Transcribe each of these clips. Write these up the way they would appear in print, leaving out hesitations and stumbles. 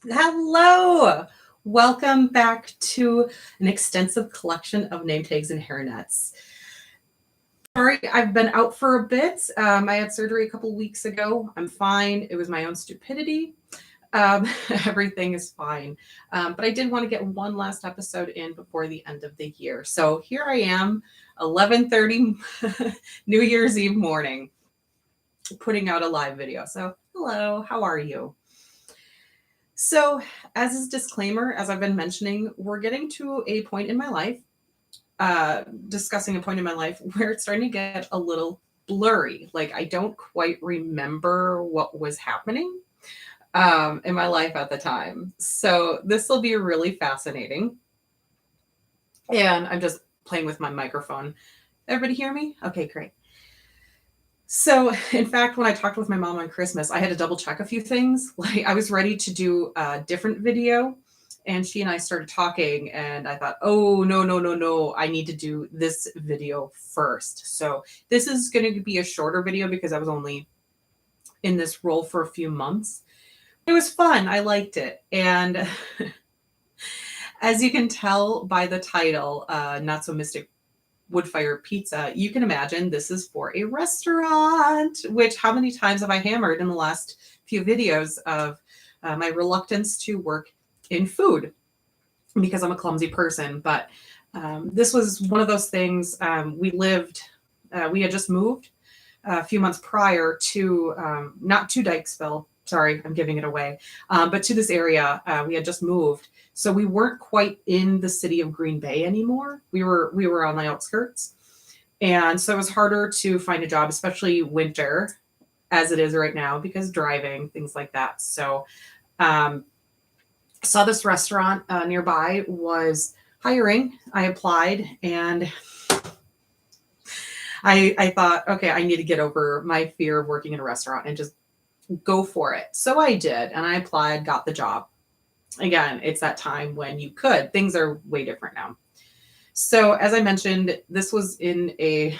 Hello. Welcome back to an extensive collection of name tags and hairnets. Sorry, I've been out for a bit. I had surgery a couple weeks ago. I'm fine. It was my own stupidity. Um, Everything is fine. But I did want to get one last episode in before the end of the year. So here I am, 11:30 New Year's Eve morning, putting out a live video. So hello, how are you? So, as a disclaimer, as I've been mentioning, we're getting to a point in my life, discussing a point in my life where it's starting to get a little blurry. Like, I don't quite remember what was happening in my life at the time. So, this will be really fascinating. And I'm just playing with my microphone. Everybody hear me? Okay, great. So, in fact, when I talked with my mom on Christmas, I had to double check a few things. Like, I was ready to do a different video, and she and I started talking, and I thought, oh, no, no, no, no, I need to do this video first. So, this is going to be a shorter video because I was only in this role for a few months. It was fun. I liked it. And as you can tell by the title, Not So Mystic Woodfire Pizza, you can imagine this is for a restaurant, which how many times have I hammered in the last few videos of my reluctance to work in food because I'm a clumsy person. But this was one of those things. We had just moved a few months prior to, not to Dyckesville. Sorry, I'm giving it away. But to this area, we had just moved. So we weren't quite in the city of Green Bay anymore. We were on the outskirts. And so it was harder to find a job, especially winter as it is right now, because driving, things like that. So um, saw this restaurant nearby was hiring. I applied and I thought, okay, I need to get over my fear of working in a restaurant and just go for it. So I did, and I applied, got the job. Again, it's that time when you could. Things are way different now. So as I mentioned, this was it's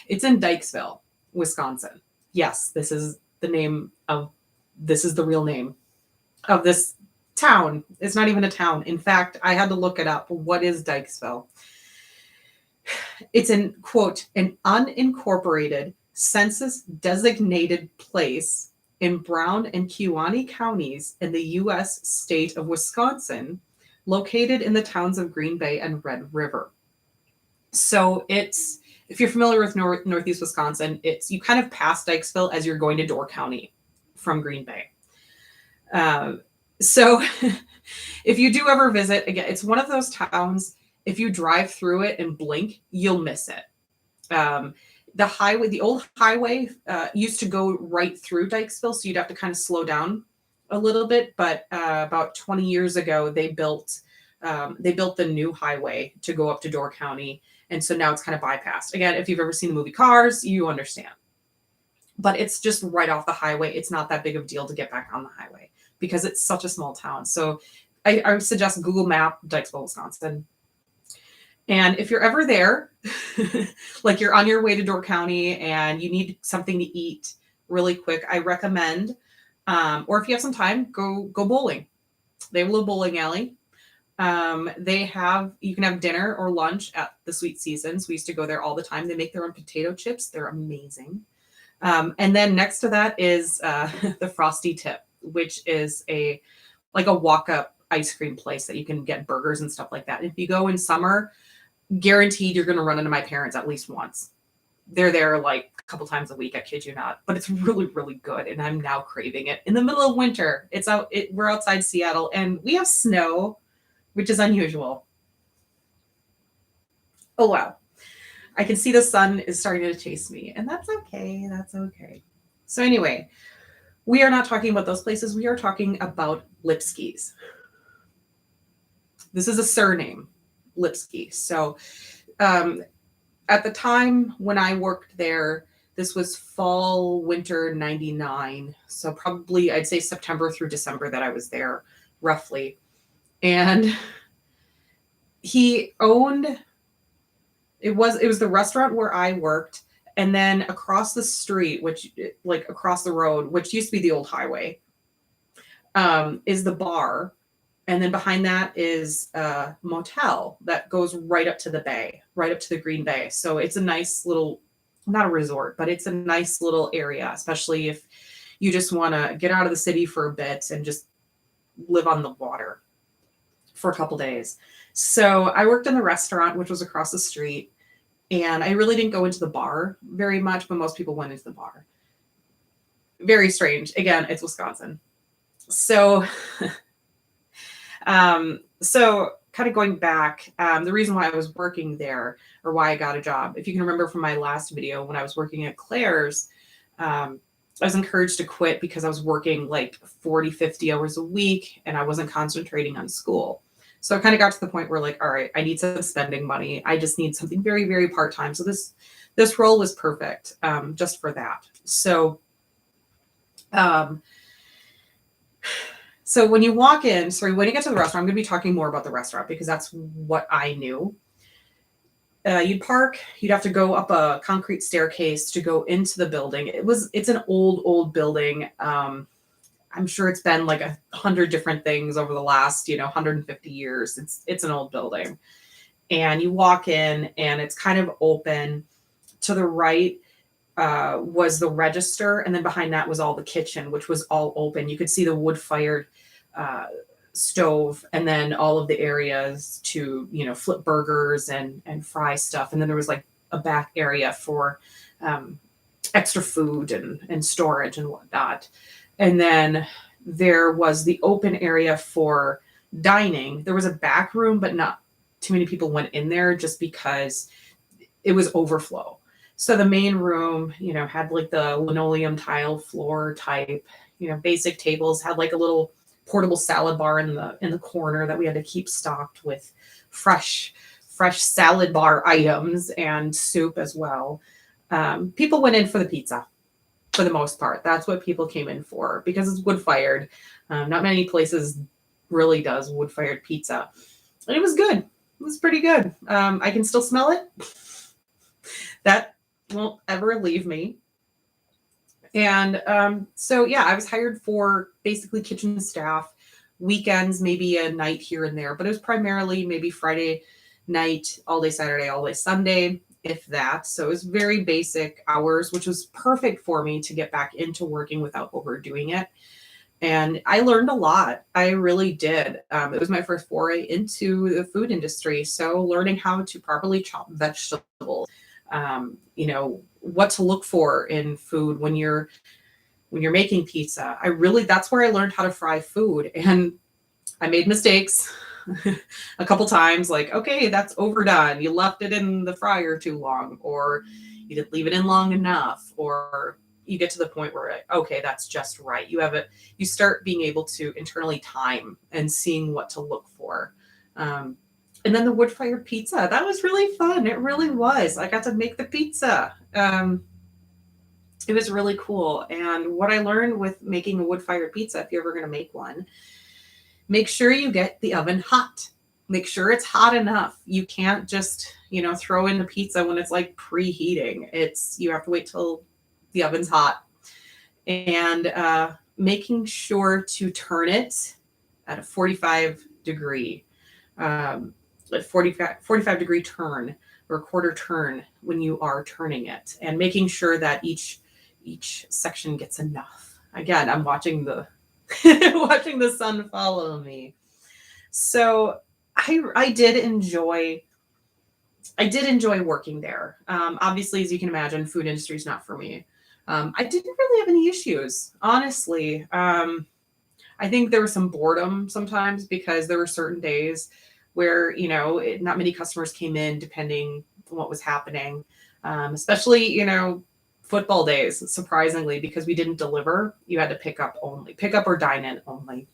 in Dyckesville, Wisconsin. Yes, this is the real name of this town. It's not even a town. In fact, I had to look it up. What is Dyckesville? It's quote, an unincorporated census designated place in Brown and Kewaunee counties in the U.S. state of Wisconsin, located in the towns of Green Bay and Red River. So if you're familiar with Northeast Wisconsin, you kind of pass Dyckesville as you're going to Door County from Green Bay. So if you do ever visit, again, it's one of those towns, if you drive through it and blink, you'll miss it. The old highway used to go right through Dyckesville, so you'd have to kind of slow down a little bit. But about 20 years ago, they built the new highway to go up to Door County, and so now it's kind of bypassed. Again, if you've ever seen the movie Cars, you understand. But it's just right off the highway. It's not that big of a deal to get back on the highway because it's such a small town. So I would suggest Google Map Dyckesville, Wisconsin. And if you're ever there, like you're on your way to Door County and you need something to eat really quick, I recommend, or if you have some time, go bowling. They have a little bowling alley. You can have dinner or lunch at the Sweet Seasons. We used to go there all the time. They make their own potato chips. They're amazing. And then next to that is the Frosty Tip, which is like a walk-up ice cream place that you can get burgers and stuff like that. If you go in summer, guaranteed you're going to run into my parents at least once. They're there like a couple times a week. I kid you not, but it's really, really good. And I'm now craving it in the middle of winter. We're outside Seattle and we have snow, which is unusual. Oh, wow. I can see the sun is starting to chase me, and that's okay. That's okay. So anyway, we are not talking about those places. We are talking about Lipsky's. This is a surname, Lipsky. So at the time when I worked there, this was fall, winter 99. So probably I'd say September through December that I was there, roughly. And he owned, it was the restaurant where I worked. And then across the street, across the road, which used to be the old highway, is the bar. And then behind that is a motel that goes right up to the bay, right up to the Green Bay. So it's a nice little, not a resort, but it's a nice little area, especially if you just want to get out of the city for a bit and just live on the water for a couple days. So I worked in the restaurant, which was across the street, and I really didn't go into the bar very much, but most people went into the bar. Very strange. Again, it's Wisconsin. So so kind of going back, the reason why I was working there or why I got a job, if you can remember from my last video, when I was working at Claire's, I was encouraged to quit because I was working like 40, 50 hours a week and I wasn't concentrating on school. So I kind of got to the point where like, all right, I need some spending money. I just need something very, very part-time. So this role was perfect, just for that. So, so when you walk in, when you get to the restaurant, I'm going to be talking more about the restaurant because that's what I knew. You'd park, you'd have to go up a concrete staircase to go into the building. It's an old building. I'm sure it's been like 100 different things over the last, 150 years. It's an old building. And you walk in and it's kind of open. To the right was the register, and then behind that was all the kitchen, which was all open. You could see the wood-fired stove, and then all of the areas to flip burgers and fry stuff. And then there was like a back area for extra food and storage and whatnot. And then there was the open area for dining. There was a back room, but not too many people went in there just because it was overflow. So the main room, had like the linoleum tile floor type, basic tables, had like a little portable salad bar in the corner that we had to keep stocked with fresh salad bar items and soup as well. People went in for the pizza for the most part. That's what people came in for because it's wood fired. Not many places really does wood fired pizza. And it was good. It was pretty good. I can still smell it. That won't ever leave me. And so, yeah, I was hired for basically kitchen staff, weekends, maybe a night here and there, but it was primarily maybe Friday night, all day Saturday, all day Sunday, if that. So it was very basic hours, which was perfect for me to get back into working without overdoing it. And I learned a lot. I really did. It was my first foray into the food industry. So learning how to properly chop vegetables, what to look for in food when you're making pizza. That's where I learned how to fry food. And I made mistakes a couple times, like, okay, that's overdone. You left it in the fryer too long, or you didn't leave it in long enough, or you get to the point where, okay, that's just right. You start being able to internally time and seeing what to look for. And then the wood-fired pizza, that was really fun. It really was. I got to make the pizza. It was really cool. And what I learned with making a wood-fired pizza, if you're ever going to make one, make sure you get the oven hot. Make sure it's hot enough. You can't just, throw in the pizza when it's like preheating. You have to wait till the oven's hot. And making sure to turn it at a 45 degree. A 45 degree turn or quarter turn when you are turning it, and making sure that each section gets enough. Again, I'm watching the watching the sun follow me. So I did enjoy working there. Obviously, as you can imagine, food industry is not for me. I didn't really have any issues, honestly. I think there was some boredom sometimes because there were certain days where, not many customers came in depending on what was happening, especially, football days, surprisingly, because we didn't deliver. You had to pick up or dine in only.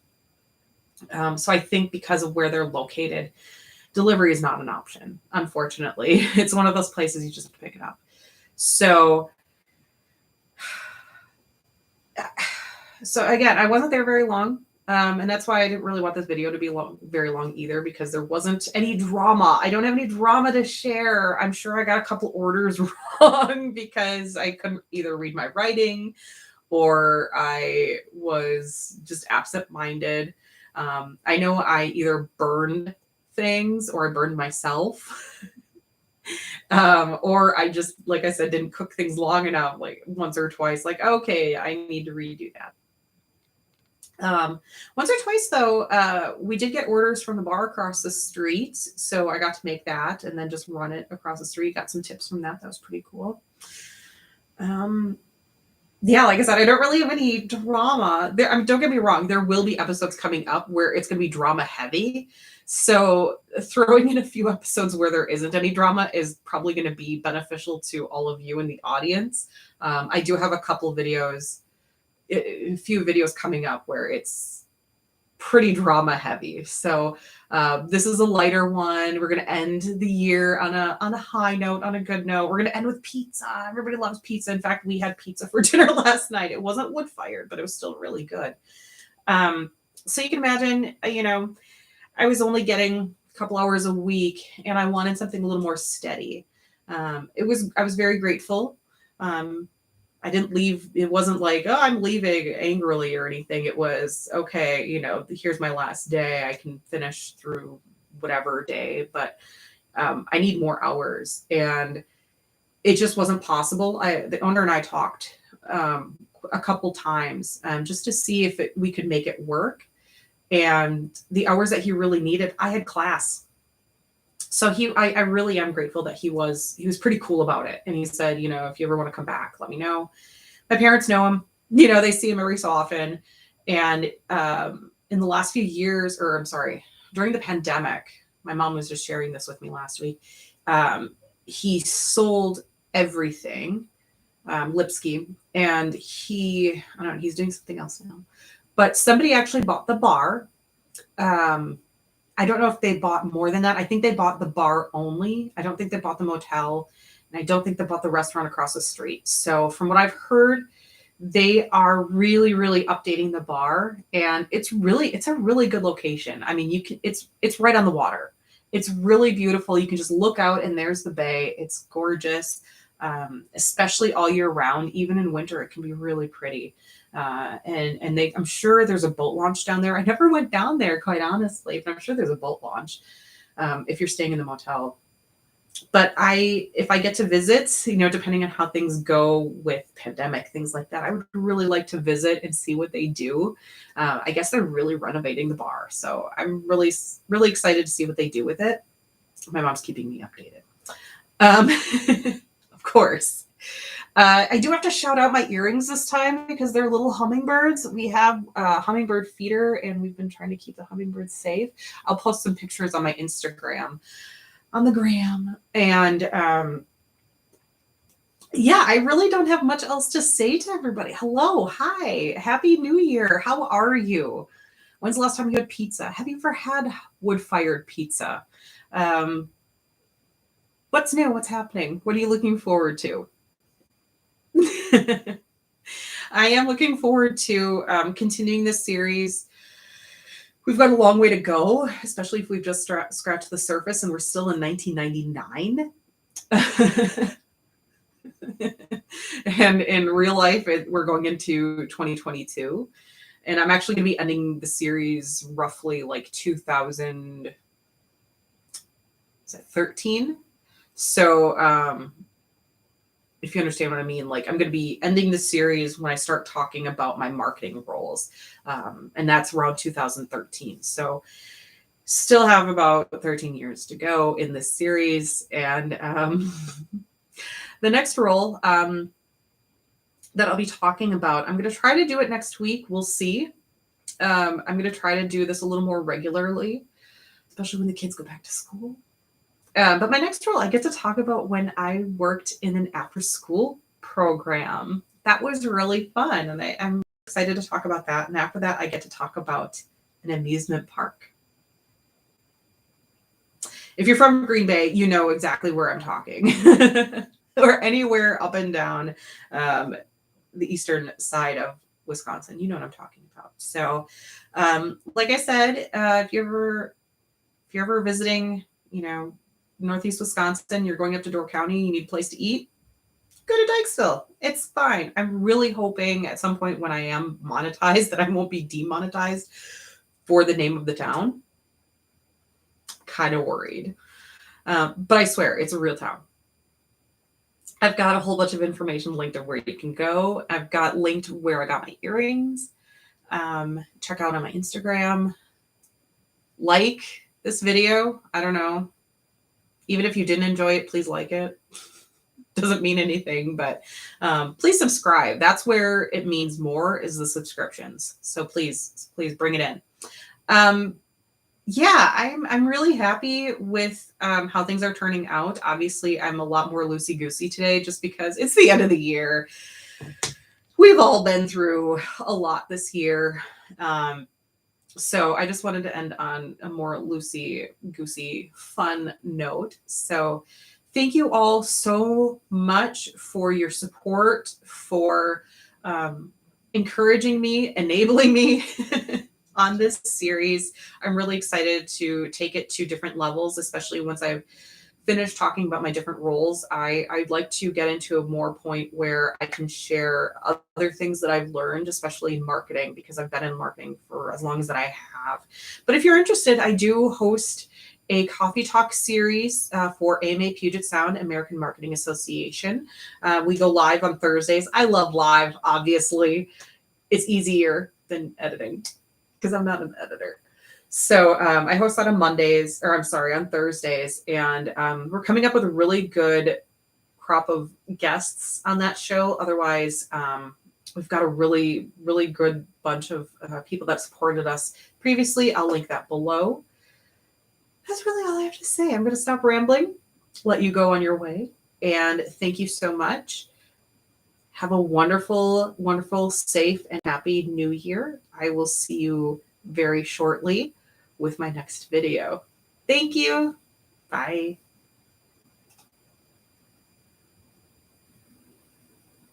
So I think because of where they're located, delivery is not an option, unfortunately. It's one of those places you just have to pick it up. So again, I wasn't there very long. And that's why I didn't really want this video to be very long either, because there wasn't any drama. I don't have any drama to share. I'm sure I got a couple orders wrong because I couldn't either read my writing or I was just absent-minded. I know I either burned things or I burned myself. Or I just, like I said, didn't cook things long enough, like once or twice, like, okay, I need to redo that. Once or twice though, we did get orders from the bar across the street. So I got to make that and then just run it across the street. Got some tips from that. That was pretty cool. Yeah, like I said, I don't really have any drama there. I mean, don't get me wrong. There will be episodes coming up where it's going to be drama heavy. So throwing in a few episodes where there isn't any drama is probably going to be beneficial to all of you in the audience. I do have a couple videos, a few videos coming up where it's pretty drama heavy. So this is a lighter one. We're going to end the year on a high note, on a good note. We're going to end with pizza. Everybody loves pizza. In fact, we had pizza for dinner last night. It wasn't wood fired, but it was still really good. So you can imagine, I was only getting a couple hours a week and I wanted something a little more steady. I was very grateful. I didn't leave. It wasn't like, oh, I'm leaving angrily or anything. It was, okay, here's my last day. I can finish through whatever day, but I need more hours. And it just wasn't possible. The owner and I talked a couple times just to see if we could make it work. And the hours that he really needed, I had class. So I really am grateful that he was pretty cool about it. And he said, if you ever want to come back, let me know. My parents know him, they see him every so often. And in the last few years, or I'm sorry, during the pandemic, my mom was just sharing this with me last week. He sold everything, Lipsky, and I don't know, he's doing something else now, but somebody actually bought the bar. I don't know if they bought more than that. I think they bought the bar only. I don't think they bought the motel, and I don't think they bought the restaurant across the street. So from what I've heard, they are really, really updating the bar, and it's a really good location. I mean, it's right on the water. It's really beautiful. You can just look out and there's the bay. It's gorgeous, especially all year round. Even in winter, it can be really pretty. And I'm sure there's a boat launch down there. I never went down there, quite honestly, but I'm sure there's a boat launch if you're staying in the motel. But if I get to visit, depending on how things go with pandemic, things like that, I would really like to visit and see what they do. I guess they're really renovating the bar. So I'm really, really excited to see what they do with it. My mom's keeping me updated. Of course. I do have to shout out my earrings this time because they're little hummingbirds. We have a hummingbird feeder and we've been trying to keep the hummingbirds safe. I'll post some pictures on my Instagram, on the gram. And yeah, I really don't have much else to say to everybody. Hello, hi, happy new year. How are you? When's the last time you had pizza? Have you ever had wood-fired pizza? What's new? What's happening? What are you looking forward to? I am looking forward to continuing this series. We've got a long way to go, especially if we've just scratched the surface and we're still in 1999. And in real life, we're going into 2022. And I'm actually going to be ending the series roughly like 2013. So if you understand what I mean, like I'm going to be ending the series when I start talking about my marketing roles. And that's around 2013. So still have about 13 years to go in this series. And the next role that I'll be talking about, I'm going to try to do it next week. We'll see. I'm going to try to do this a little more regularly, especially when the kids go back to school. But my next role, I get to talk about when I worked in an after-school program. That was really fun, and I'm excited to talk about that. And after that, I get to talk about an amusement park. If you're from Green Bay, you know exactly where I'm talking. Or anywhere up and down the eastern side of Wisconsin, you know what I'm talking about. So, like I said, if you're ever visiting, Northeast Wisconsin, you're going up to Door County, you need a place to eat, go to Dyckesville. It's fine. I'm really hoping at some point when I am monetized that I won't be demonetized for the name of the town. Kind of worried. But I swear, it's a real town. I've got a whole bunch of information linked of where you can go. I've got linked where I got my earrings. Check out on my Instagram. Like this video. I don't know. Even if you didn't enjoy it, please like it. Doesn't mean anything, but please subscribe. That's where it means more, is the subscriptions. So please bring it in. Yeah, I'm really happy with how things are turning out. Obviously, I'm a lot more loosey-goosey today just because it's the end of the year. We've all been through a lot this year. So I just wanted to end on a more loosey-goosey, fun note. So thank you all so much for your support, for encouraging me, enabling me on this series. I'm really excited to take it to different levels, especially once I've finished talking about my different roles. I'd like to get into a more point where I can share other things that I've learned, especially in marketing, because I've been in marketing for as long as that I have. But if you're interested, I do host a coffee talk series for AMA Puget Sound American Marketing Association. We go live on Thursdays. I love live, obviously. It's easier than editing because I'm not an editor. So I host that on on Thursdays. And we're coming up with a really good crop of guests on that show. Otherwise, we've got a really, really good bunch of people that supported us previously. I'll link that below. That's really all I have to say. I'm going to stop rambling, let you go on your way. And thank you so much. Have a wonderful, wonderful, safe, and happy new year. I will see you very shortly with my next video. Thank you. Bye.